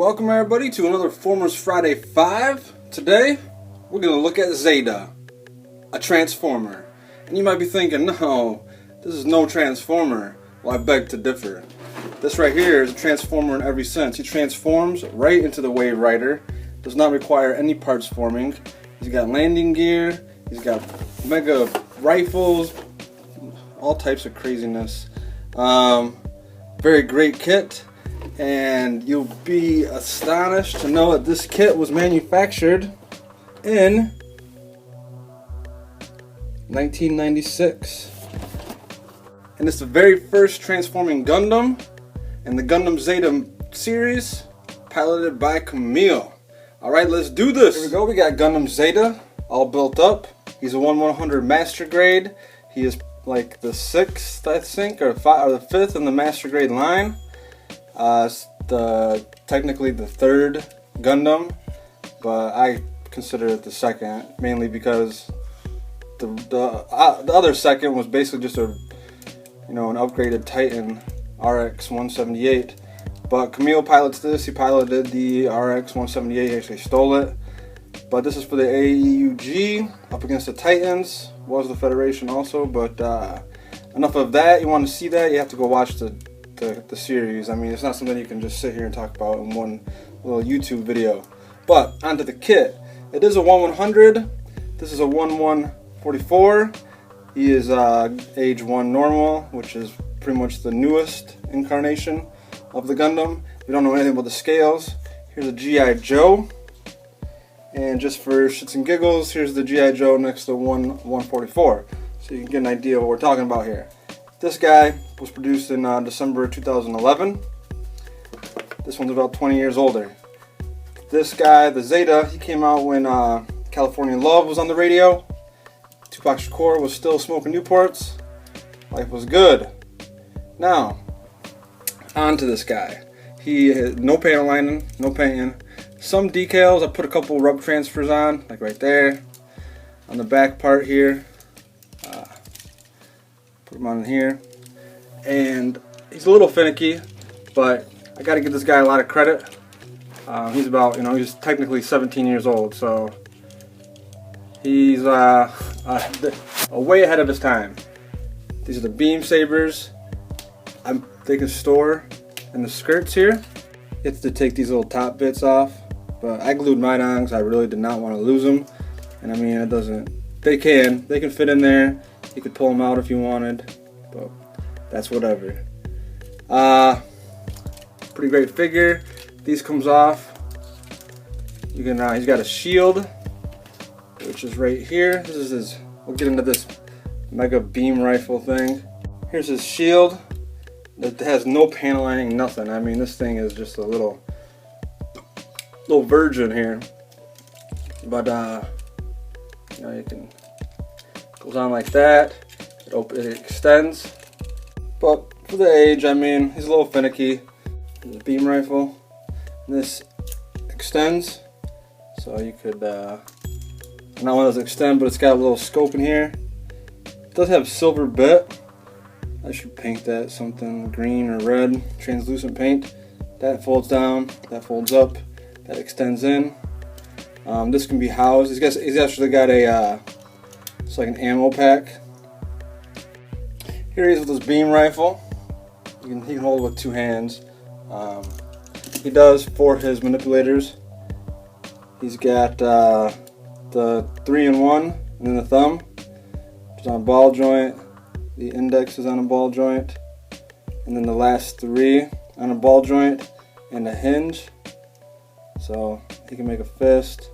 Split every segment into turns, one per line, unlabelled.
Welcome everybody to another Formers Friday 5. Today, we're going to look at Zeta, a transformer. And you might be thinking, no, this is no transformer. Well, I beg to differ. This right here is a transformer in every sense. He transforms right into the Wave Rider. Does not require any parts forming. He's got landing gear. He's got mega rifles. All types of craziness. Very great kit. And you'll be astonished to know that this kit was manufactured in 1996. And it's the very first transforming Gundam in the Gundam Zeta series, piloted by Camille. Alright, let's do this. Here we go, we got Gundam Zeta all built up. He's a 1/100 master grade. He is like the 6th, I think, or the 5th in the master grade line. Technically the 3rd Gundam, but I consider it the 2nd, mainly because the other 2nd was basically just an upgraded Titan RX-178. But Camille pilots this. He piloted the RX-178. He actually stole it. But this is for the AEUG up against the Titans. Was the Federation also, but enough of that. You want to see that, you have to go watch the series. I mean, it's not something you can just sit here and talk about in one little YouTube video. But onto the kit. It is a 1/100. This is a 1/144. He is age 1 normal, which is pretty much the newest incarnation of the Gundam. We don't know anything about the scales. Here's a G.I. Joe. And just for shits and giggles, here's the G.I. Joe next to 1/144. So you can get an idea of what we're talking about here. This guy was produced in December 2011. This one's about 20 years older. This guy, the Zeta, he came out when California Love was on the radio. Tupac Shakur was still smoking Newports. Life was good. Now, on to this guy. He had no paint lining, no painting. Some decals, I put a couple rub transfers on, like right there. On the back part here. Put him on here. And he's a little finicky, but I gotta give this guy a lot of credit. He's about, he's technically 17 years old, so he's way ahead of his time. These are the beam sabers. They can store in the skirts here. You have to take these little top bits off, but I glued mine on because I really did not want to lose them. And I mean, they can fit in there. You could pull them out if you wanted, but that's whatever. Pretty great figure. These comes off. You can. He's got a shield, which is right here. This is his. We'll get into this mega beam rifle thing. Here's his shield. It has no panel lining, nothing. I mean, this thing is just a little virgin here. But you can. Goes on like that. It extends. But for the age, I mean, he's a little finicky. There's a beam rifle. And this extends. So you could, not only does it extend, but it's got a little scope in here. It does have silver bit. I should paint that something green or red, translucent paint. That folds down, that folds up, that extends in. This can be housed. He's actually got a, it's like an ammo pack. Here he is with his beam rifle. He can hold it with 2 hands. He does for his manipulators. He's got the 3-in-1 and then the thumb, which is on a ball joint. The index is on a ball joint, and then the last 3 on a ball joint and a hinge. So he can make a fist,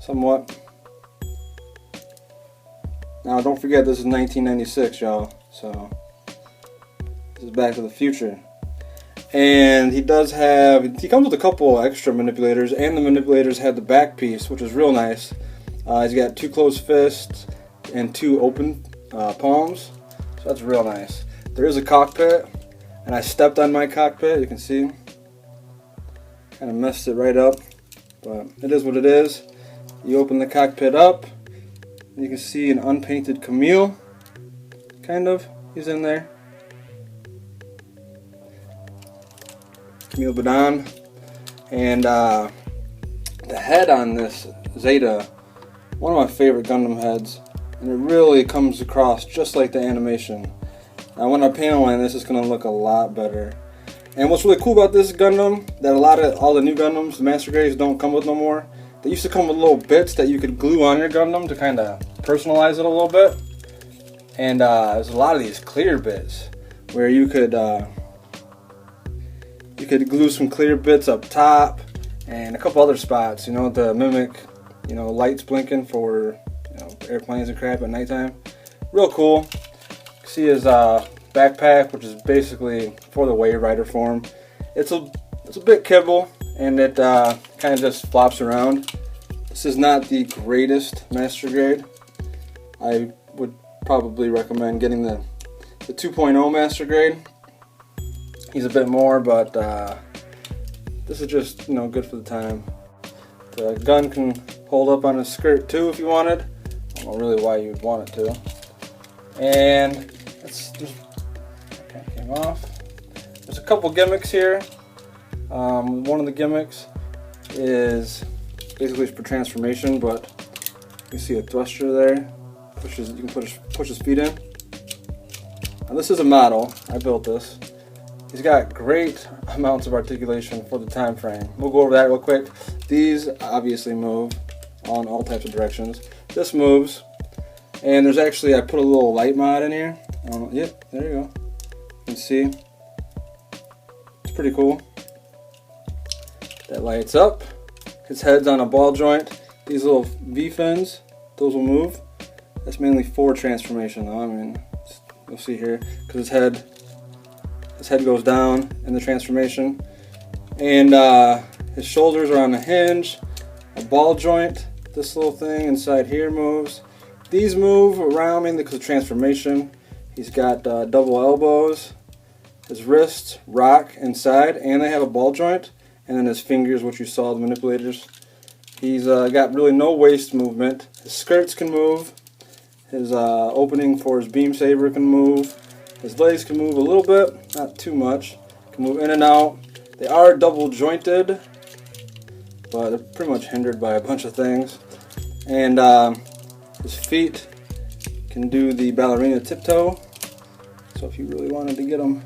somewhat. Now don't forget, this is 1996, y'all. So this is Back to the Future. And he comes with a couple extra manipulators, and the manipulators have the back piece, which is real nice. He's got 2 closed fists and 2 open palms, so that's real nice. There is a cockpit, and I stepped on my cockpit. You can see, kind of messed it right up, but it is what it is. You open the cockpit up, and you can see an unpainted Camille, kind of. He's in there. Camille Badan. And the head on this Zeta, one of my favorite Gundam heads, and it really comes across just like the animation. Now when I panel in this, it's going to look a lot better. And what's really cool about this Gundam, that all the new Gundams, the Master Grades, don't come with no more. They used to come with little bits that you could glue on your Gundam to kind of personalize it a little bit. And there's a lot of these clear bits where you could glue some clear bits up top and a couple other spots, you know, to mimic, you know, lights blinking for, you know, airplanes and crap at nighttime. Real cool. See his backpack, which is basically for the Wave Rider form. It's a bit kibble, and it kind of just flops around. This is not the greatest Master Grade. I would probably recommend getting the 2.0 Master Grade. He's a bit more, but this is just, you know, good for the time. The gun can hold up on his skirt too if you wanted. I don't know really why you'd want it to. And that came off. There's a couple gimmicks here. One of the gimmicks is basically for transformation, but you see a thruster there. You can push his feet in. Now this is a model. I built this. He's got great amounts of articulation for the time frame. We'll go over that real quick. These obviously move on all types of directions. This moves, and there's actually, I put a little light mod in here. Yep, there you go. You can see. It's pretty cool. That lights up. His head's on a ball joint. These little V-fins, those will move. That's mainly for transformation though. I mean, you'll see here, because his head goes down in the transformation. And his shoulders are on a hinge, a ball joint. This little thing inside here moves. These move around mainly because of transformation. He's got double elbows. His wrists rock inside, and they have a ball joint. And then his fingers, which you saw, the manipulators. He's got really no waist movement. His skirts can move. His opening for his beam saber can move. His legs can move a little bit, not too much. Can move in and out. They are double jointed, but they're pretty much hindered by a bunch of things. And his feet can do the ballerina tiptoe. So if you really wanted to get them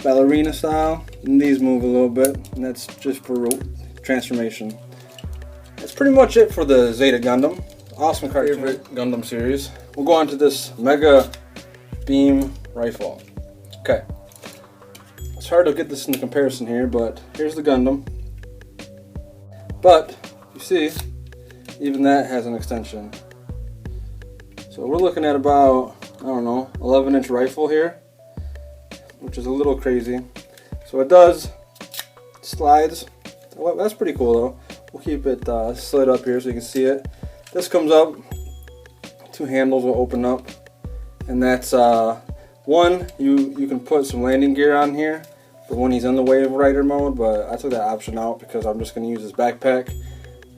ballerina style, and these move a little bit, and that's just for transformation. That's pretty much it for the Zeta Gundam. Awesome favorite Gundam series. We'll go on to this Mega Beam Rifle. Okay. It's hard to get this into comparison here, but here's the Gundam. But, you see, even that has an extension. So we're looking at about, I don't know, 11-inch rifle here, which is a little crazy. So it slides. Well, that's pretty cool though. We'll keep it slid up here so you can see it. This comes up, two handles will open up, and that's one, you can put some landing gear on here for when he's in the Wave Rider mode, but I took that option out because I'm just going to use his backpack.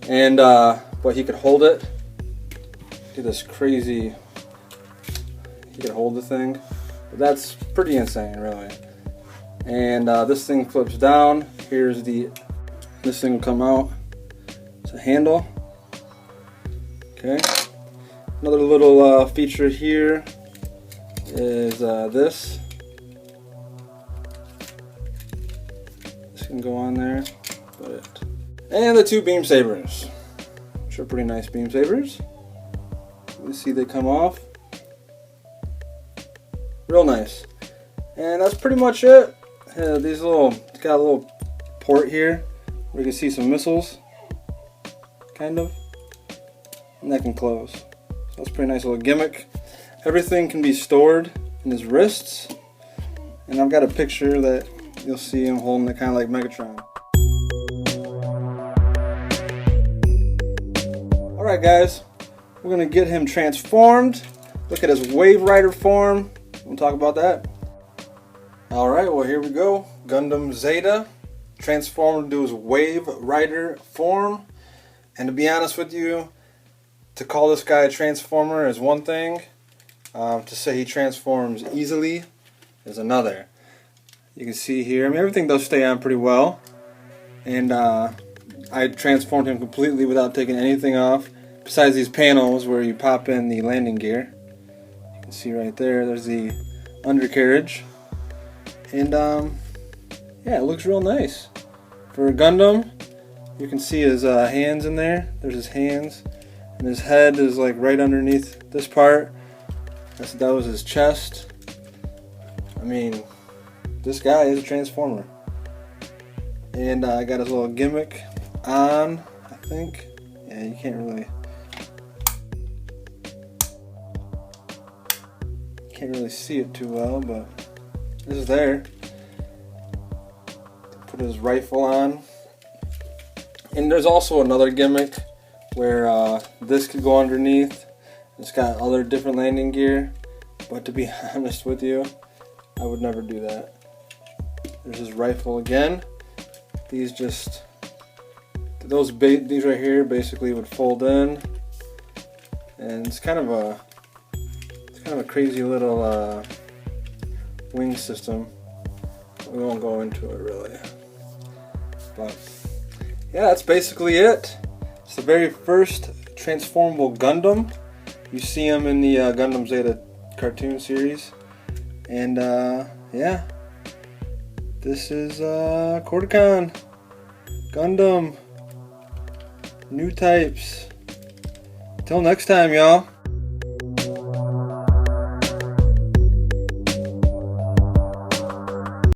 And but he could hold it. Do this crazy, he could hold the thing. But that's pretty insane, really. And this thing flips down. Here's this thing will come out. It's a handle. Okay. Another little feature here is this. This can go on there. And the two beam sabers, which are pretty nice beam sabers. You see they come off. Real nice. And that's pretty much it. It's got a little port here where you can see some missiles, kind of. And that can close. So that's a pretty nice little gimmick. Everything can be stored in his wrists. And I've got a picture that you'll see him holding it kind of like Megatron. Alright guys, we're going to get him transformed. Look at his Wave Rider form. We'll talk about that. Alright, well here we go. Gundam Zeta transformed into his Wave Rider form. And to be honest with you, to call this guy a transformer is one thing. To say he transforms easily is another. You can see here, I mean, everything does stay on pretty well. and I transformed him completely without taking anything off, besides these panels where you pop in the landing gear. You can see right there, there's the undercarriage, and yeah, it looks real nice. For a Gundam, you can see his hands in there. There's his hands, and his head is like right underneath this part. That was his chest. I mean, this guy is a transformer. And I got his little gimmick on, I think. Yeah, you can't really see it too well, but this is there. Put his rifle on. And there's also another gimmick where this could go underneath. It's got other different landing gear, but to be honest with you, I would never do that. There's his rifle again. These right here basically would fold in, and it's kind of a crazy little wing system. We won't go into it really, but yeah, that's basically it. It's the very first transformable Gundam. You see him in the Gundam Zeta cartoon series, and yeah, this is Corticon Gundam, new types. Till next time, y'all.